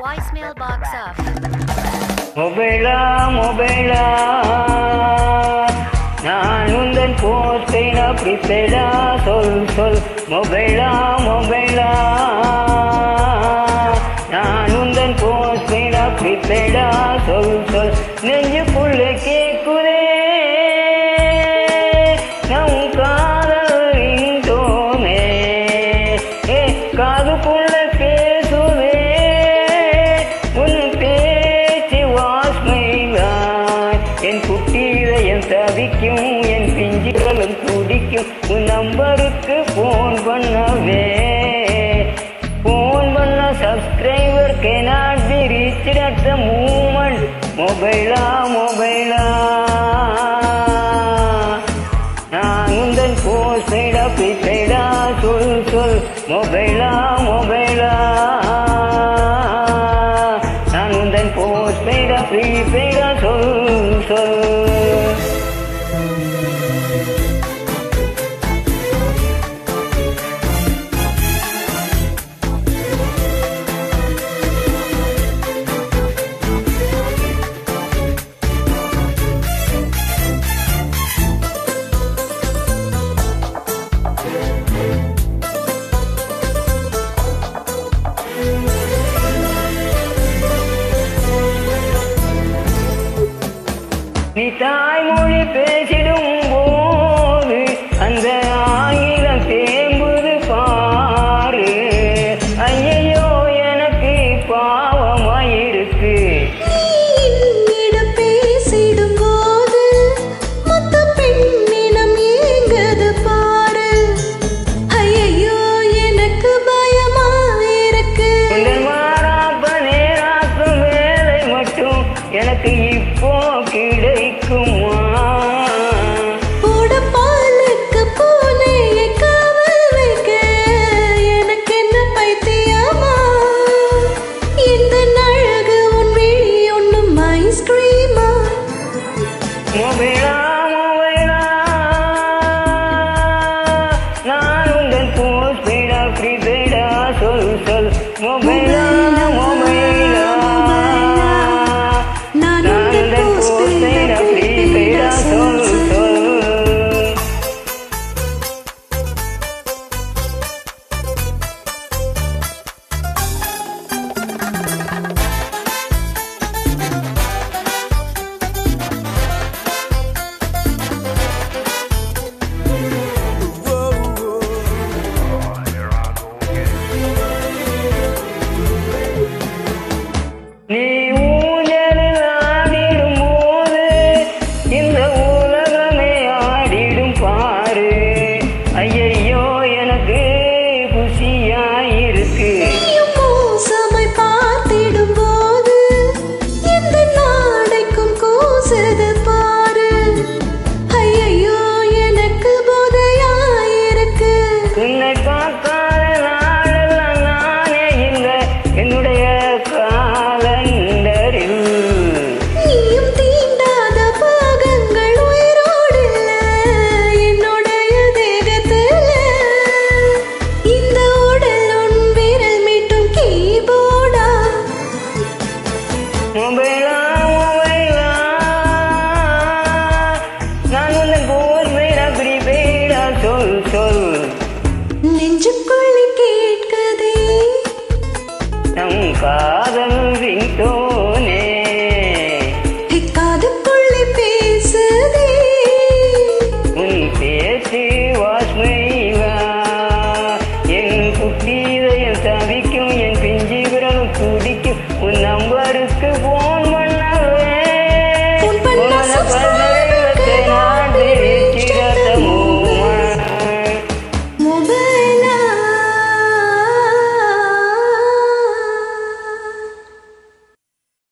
voicemail box off. மொபைலா மொபைலா நான் உந்தன் போஸ்டை ப்ரீபெய்டா சொல் சொல் மொபைலா மொபைலா நான் உந்தன் போஸ்டை ப்ரீபெய்டா சொல் சொல் நெஞ்சுக்குள்ள கேக்குதே நம் காதலின் தோமே காதுக்குள்ள பேசுதே உன் பேச்சு வாஸ்மைதான் என் குட்டியதையும் தவிக்கும் என் பிஞ்சுகளும் துடிக்கும் உன் நம்பருக்கு போன் பண்ணவே போன் பண்ண subscriber cannot be reached at the moment மொபைலா மொபைலா நான் உந்தன் போஸ்டா ப்ரீபெய்டா சொல் சொல் மொபைலா மொபைலா நான் உந்தன் போஸ்டா ப்ரீபெய்டா சொல் சொல் நீ தாய்மொழி பேசிடும் போது அந்த ஆங்கிலம் தேம்புது பாரு ஐயோ எனக்கு பாவமாயிருக்கு பேசிடும் போது மொத்த பெண்ணினம் ஏங்கது பாரு ஐயோ எனக்கு பயமாயிருக்கு மாறாப்ப நேராக்கும் வேலை மட்டும் எனக்கு இப்போ கிடைக்குமா போட பாலுக்கு பூனையை காவல் வைக்க எனக்கு என்ன பைத்தியமா இந்த அழகு உன் விழி ஒண்ணும் ஐஸ்கிரீமா மொபைலா மொபைலா நான் உந்தன் போஸ்டா ப்ரீபெய்டா சொல் சொல் மொபைலா மொபைலா நான் உந்தன் போஸ்டா ப்ரீபெய்டா சொல் சொல் நீ ஊஞ்சலில் ஆடிடும் போது இந்த உலகமே ஆடிடும் பாரு ஐயையோ எனக்கு குஷியாயிருக்கு சபை பார்த்திடும் போது இந்த நாடைக்கும் கூசது பாரு ஐயோ எனக்கு போதையாயிருக்கு உன்னை பார்க்காத நாளெல்லாம் நானே இல்லை என்னுடைய காலண்டரில் நீயும் தீண்டாத பாகங்கள் உயிரோடு இல்ல என்னுடைய தேகத்துல இந்த உடல் உன் விரல் மீட்டும் கீபோர்டா மொபைலா மொபைலா நான் உந்தன் போஸ்டா ப்ரீபெய்டா சொல் சொல் நெஞ்சுக்குள்ளே கேட்குதே நம் காதல் ரிங்டோனே காதுக்குள்ளே பேசுதே உன் பேச்சு வாஸ்மைவா என் குட்டியதையும் தவிக்கும் என் பிஞ்சு விரலும் துடிக்கும் உன் நம்ப